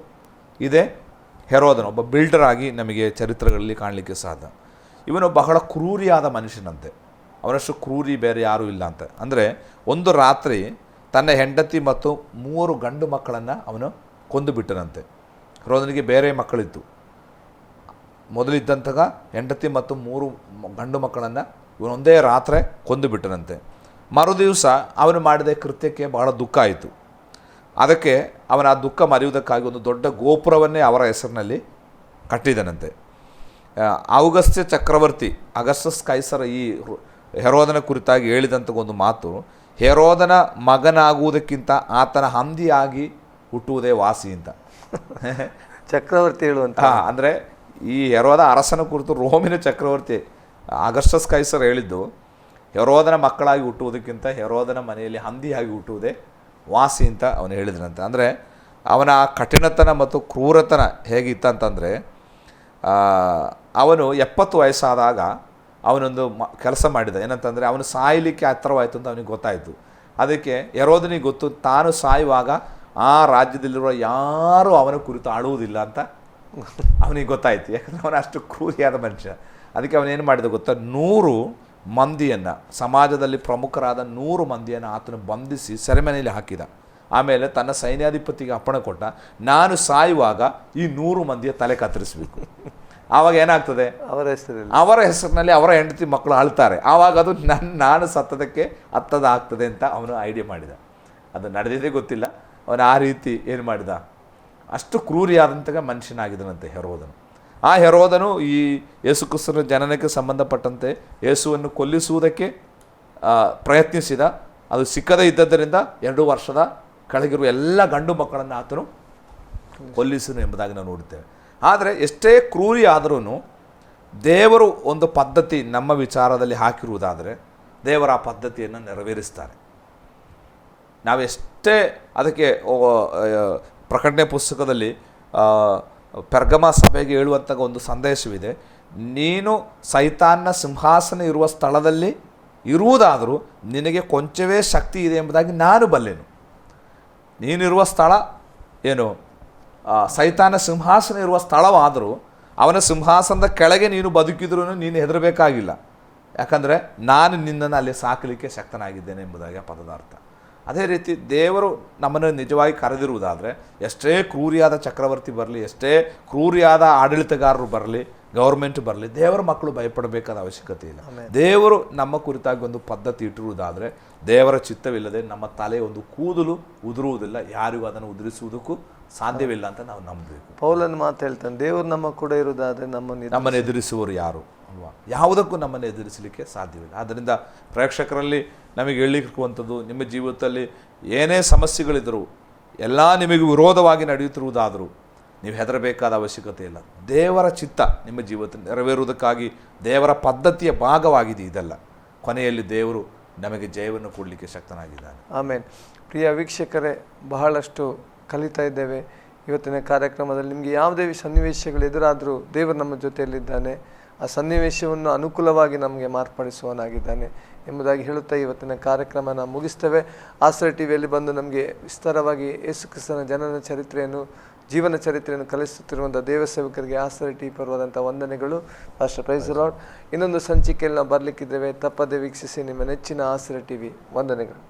ಇದೇ ಹೆರೋದನು. ಒಬ್ಬ ಬಿಲ್ಡರ್ ಆಗಿ ನಮಗೆ ಚರಿತ್ರೆಗಳಲ್ಲಿ ಕಾಣಲಿಕ್ಕೆ ಸಾಧ್ಯ. ಇವನು ಬಹಳ ಕ್ರೂರಿಯಾದ ಮನುಷ್ಯನಂತೆ. ಅವನಷ್ಟು ಕ್ರೂರಿ ಬೇರೆ ಯಾರೂ ಇಲ್ಲ ಅಂತ. ಅಂದರೆ ಒಂದು ರಾತ್ರಿ ತನ್ನ ಹೆಂಡತಿ ಮತ್ತು 3 ಗಂಡು ಮಕ್ಕಳನ್ನು ಅವನು ಕೊಂದು ಬಿಟ್ಟನಂತೆ. ಹೆರೋದನಿಗೆ ಬೇರೆ ಮಕ್ಕಳಿತ್ತು. ಮೊದಲಿದ್ದಂತಹ ಹೆಂಡತಿ ಮತ್ತು 3 ಗಂಡು ಮಕ್ಕಳನ್ನು ಇವನೊಂದೇ ರಾತ್ರಿ ಕೊಂದು ಬಿಟ್ಟನಂತೆ. ಮರುದಿವಸ ಅವನು ಮಾಡಿದ ಕೃತ್ಯಕ್ಕೆ ಬಹಳ ದುಃಖ ಆಯಿತು. ಅದಕ್ಕೆ ಅವನ ಆ ದುಃಖ ಮರೆಯುವುದಕ್ಕಾಗಿ ಒಂದು ದೊಡ್ಡ ಗೋಪುರವನ್ನೇ ಅವರ ಹೆಸರಿನಲ್ಲಿ ಕಟ್ಟಿದನಂತೆ. ಔಗಸ್ತ್ಯ ಚಕ್ರವರ್ತಿ, ಅಗಸ್ಟಸ್ ಕೈಸರ ಈ ಹೆರೋದನ ಕುರಿತಾಗಿ ಹೇಳಿದಂಥ ಒಂದು ಮಾತು, ಹೆರೋದನ ಮಗನಾಗುವುದಕ್ಕಿಂತ ಆತನ ಹಂದಿಯಾಗಿ ಹುಟ್ಟುವುದೇ ವಾಸಿ ಅಂತ ಚಕ್ರವರ್ತಿ ಹೇಳುವಂತ. ಅಂದರೆ ಈ ಹೆರೋದ ಅರಸನ ಕುರಿತು ರೋಮಿನ ಚಕ್ರವರ್ತಿ ಅಗಸ್ಟಸ್ ಕೈಸರ್ ಹೇಳಿದ್ದು, ಹೆರೋದನ ಮಕ್ಕಳಾಗಿ ಹುಟ್ಟುವುದಕ್ಕಿಂತ ಹೆರೋದನ ಮನೆಯಲ್ಲಿ ಹಂದಿಯಾಗಿ ಹುಟ್ಟುವುದೇ ವಾಸಿ ಅಂತ ಅವನು ಹೇಳಿದನಂತೆ. ಅಂದರೆ ಅವನ ಕಠಿಣತನ ಮತ್ತು ಕ್ರೂರತನ ಹೇಗಿತ್ತಂತಂದರೆ, ಅವನು 70 ವಯಸ್ಸಾದಾಗ ಅವನೊಂದು ಕೆಲಸ ಮಾಡಿದ. ಏನಂತಂದರೆ ಅವನು ಸಾಯಲಿಕ್ಕೆ ಹತ್ತಿರವಾಯಿತು ಅಂತ ಅವನಿಗೆ ಗೊತ್ತಾಯಿತು. ಅದಕ್ಕೆ ಹೆರೋದನಿಗೆ ಗೊತ್ತು, ತಾನು ಸಾಯುವಾಗ ಆ ರಾಜ್ಯದಲ್ಲಿರುವ ಯಾರೂ ಅವನ ಕುರಿತು ಆಳುವುದಿಲ್ಲ ಅಂತ ಅವನಿಗೆ ಗೊತ್ತಾಯಿತು. ಯಾಕಂದರೆ ಅವನು ಅಷ್ಟು ಕ್ರೂರಿಯಾದ ಮನುಷ್ಯ. ಅದಕ್ಕೆ ಅವನೇನು ಮಾಡಿದ ಗೊತ್ತಾ, 100 ಮಂದಿಯನ್ನು, ಸಮಾಜದಲ್ಲಿ ಪ್ರಮುಖರಾದ 100 ಮಂದಿಯನ್ನು ಆತನು ಬಂಧಿಸಿ ಸೆರೆಮನೆಯಲ್ಲಿ ಹಾಕಿದ. ಆಮೇಲೆ ತನ್ನ ಸೈನ್ಯಾಧಿಪತಿಗೆ ಅಪ್ಪಣೆ ಕೊಟ್ಟ, ನಾನು ಸಾಯುವಾಗ ಈ 100 ಮಂದಿಯ ತಲೆ ಕತ್ತರಿಸಬೇಕು. ಆವಾಗ ಏನಾಗ್ತದೆ, ಅವರ ಹೆಸರಿನಲ್ಲಿ ಅವರ ಹೆಂಡತಿ ಮಕ್ಕಳು ಆಳ್ತಾರೆ. ಆವಾಗ ಅದು ನಾನು ಸತ್ತದಕ್ಕೆ ಆಗ್ತದೆ ಅಂತ ಅವನು ಐಡಿಯಾ ಮಾಡಿದ. ಅದು ನಡೆದಿದ್ದೇ ಗೊತ್ತಿಲ್ಲ. ಅವನು ಆ ರೀತಿ ಏನು ಮಾಡಿದ, ಅಷ್ಟು ಕ್ರೂರಿಯಾದಂತಹ ಮನುಷ್ಯನಾಗಿದ್ದನಂತೆ ಹೆರೋದನು. ಆ ಹೆರೋದನು ಈ ಯೇಸು ಕ್ರಿಸ್ತನ ಜನನಕ್ಕೆ ಸಂಬಂಧಪಟ್ಟಂತೆ ಯೇಸುವನ್ನು ಕೊಲ್ಲಿಸುವುದಕ್ಕೆ ಪ್ರಯತ್ನಿಸಿದ. ಅದು ಸಿಕ್ಕದೇ ಇದ್ದದ್ದರಿಂದ 2 ವರ್ಷದ ಕೆಳಗಿರುವ ಎಲ್ಲ ಗಂಡು ಮಕ್ಕಳನ್ನು ಆತನು ಕೊಲ್ಲಿಸನು ಎಂಬುದಾಗಿ ನಾವು ನೋಡುತ್ತೇವೆ. ಆದರೆ ಎಷ್ಟೇ ಕ್ರೂರಿ ಆದರೂ ದೇವರು ಒಂದು ಪದ್ಧತಿ ನಮ್ಮ ವಿಚಾರದಲ್ಲಿ ಹಾಕಿರುವುದಾದರೆ ದೇವರ ಆ ಪದ್ಧತಿಯನ್ನು ನೆರವೇರಿಸ್ತಾರೆ. ನಾವೆಷ್ಟೇ ಅದಕ್ಕೆ ಪ್ರಕಟಣೆ ಪುಸ್ತಕದಲ್ಲಿ ಪೆರ್ಗಮ ಸಭೆಗೆ ಹೇಳುವಂಥ ಒಂದು ಸಂದೇಶವಿದೆ. ನೀನು ಸೈತಾನ್ನ ಸಿಂಹಾಸನ ಇರುವ ಸ್ಥಳದಲ್ಲಿ ಇರುವುದಾದರೂ ನಿನಗೆ ಕೊಂಚವೇ ಶಕ್ತಿ ಇದೆ ಎಂಬುದಾಗಿ ನಾನು ಬಲ್ಲೆನು. ನೀನಿರುವ ಸ್ಥಳ ಏನು, ಸೈತಾನ ಸಿಂಹಾಸನ ಇರುವ ಸ್ಥಳವಾದರೂ ಅವನ ಸಿಂಹಾಸನದ ಕೆಳಗೆ ನೀನು ಬದುಕಿದ್ರೂ ನೀನು ಹೆದರಬೇಕಾಗಿಲ್ಲ. ಯಾಕಂದರೆ ನಾನು ನಿನ್ನನ್ನು ಅಲ್ಲಿ ಸಾಕಲಿಕ್ಕೆ ಶಕ್ತನಾಗಿದ್ದೇನೆ ಎಂಬುದಾಗಿ ಆ ಪದದ ಅರ್ಥ. ಅದೇ ರೀತಿ ದೇವರು ನಮ್ಮನ್ನು ನಿಜವಾಗಿ ಕರೆದಿರುವುದಾದರೆ ಎಷ್ಟೇ ಕ್ರೂರಿಯಾದ ಚಕ್ರವರ್ತಿ ಬರಲಿ, ಎಷ್ಟೇ ಕ್ರೂರಿಯಾದ ಆಡಳಿತಗಾರರು ಬರಲಿ, ಗೌರ್ಮೆಂಟ್ ಬರಲಿ, ದೇವರ ಮಕ್ಕಳು ಭಯಪಡಬೇಕಾದ ಅವಶ್ಯಕತೆ ಇಲ್ಲ. ದೇವರು ನಮ್ಮ ಕುರಿತಾಗಿ ಒಂದು ಪದ್ಧತಿ ಇಟ್ಟಿರುವುದಾದರೆ ದೇವರ ಚಿತ್ತವಿಲ್ಲದೆ ನಮ್ಮ ತಲೆ ಒಂದು ಕೂದಲು ಉದುರುವುದಿಲ್ಲ, ಯಾರಿಗೂ ಅದನ್ನು ಉದುರಿಸುವುದಕ್ಕೂ ಸಾಧ್ಯವಿಲ್ಲ ಅಂತ ನಾವು ನಂಬಬೇಕು. ಪೌಲನ ಮಾತು ಹೇಳ್ತಾನೆ, ದೇವರು ನಮ್ಮ ಕೂಡ ಇರುವುದಾದರೆ ನಮ್ಮನ್ನು ಎದುರಿಸುವವರು ಯಾರು ಅಲ್ವಾ? ಯಾವುದಕ್ಕೂ ನಮ್ಮನ್ನು ಎದುರಿಸಲಿಕ್ಕೆ ಸಾಧ್ಯವಿಲ್ಲ. ಆದ್ದರಿಂದ ಪ್ರೇಕ್ಷಕರಲ್ಲಿ ನಮಗೆ ಹೇಳಿರುವಂಥದ್ದು, ನಿಮ್ಮ ಜೀವಿತದಲ್ಲಿ ಏನೇ ಸಮಸ್ಯೆಗಳಿದ್ದರೂ, ಎಲ್ಲ ನಿಮಗೆ ವಿರೋಧವಾಗಿ ನಡೆಯುತ್ತಿರುವುದಾದರೂ ನೀವು ಹೆದರಬೇಕಾದ ಅವಶ್ಯಕತೆ ಇಲ್ಲ. ದೇವರ ಚಿತ್ತ ನಿಮ್ಮ ಜೀವಿತ ನೆರವೇರುವುದಕ್ಕಾಗಿ ದೇವರ ಪದ್ಧತಿಯ ಭಾಗವಾಗಿದೆ ಇದೆಲ್ಲ. ಕೊನೆಯಲ್ಲಿ ದೇವರು ನಮಗೆ ಜಯವನ್ನು ಕೊಡಲಿಕ್ಕೆ ಶಕ್ತನಾಗಿದ್ದಾನೆ. ಆಮೇಲೆ ಪ್ರಿಯ ವೀಕ್ಷಕರೇ, ಬಹಳಷ್ಟು ಕಲಿತಾ ಇದ್ದೇವೆ ಇವತ್ತಿನ ಕಾರ್ಯಕ್ರಮದಲ್ಲಿ. ನಿಮಗೆ ಯಾವುದೇ ಸನ್ನಿವೇಶಗಳು ಎದುರಾದರೂ ದೇವರು ನಮ್ಮ ಜೊತೆಯಲ್ಲಿದ್ದಾನೆ. ಆ ಸನ್ನಿವೇಶವನ್ನು ಅನುಕೂಲವಾಗಿ ನಮಗೆ ಮಾರ್ಪಡಿಸುವನಾಗಿದ್ದಾನೆ ಎಂಬುದಾಗಿ ಹೇಳುತ್ತಾ ಇವತ್ತಿನ ಕಾರ್ಯಕ್ರಮನ ಮುಗಿಸ್ತೇವೆ. ಆಶ್ರಯ ಟಿವಿಯಲ್ಲಿ ಬಂದು ನಮಗೆ ವಿಸ್ತಾರವಾಗಿ ಯೇಸು ಕ್ರಿಸ್ತನ ಜನನ ಚರಿತ್ರೆಯನ್ನು ಜೀವನ ಚರಿತ್ರೆಯನ್ನು ಕಲಿಸುತ್ತಿರುವಂಥ ದೇವ ಸೇವಕರಿಗೆ ಆಸರೆ ಟಿ ಪರವಾದಂಥ ವಂದನೆಗಳು. Pastor praise Lord. ಇನ್ನೊಂದು ಸಂಚಿಕೆಯಲ್ಲಿ ನಾವು ಬರಲಿಕ್ಕಿದ್ದೇವೆ. ತಪ್ಪದೆ ವೀಕ್ಷಿಸಿ ನಿಮ್ಮ ನೆಚ್ಚಿನ ಆಸರೆ ಟಿವಿ. ವಂದನೆಗಳು.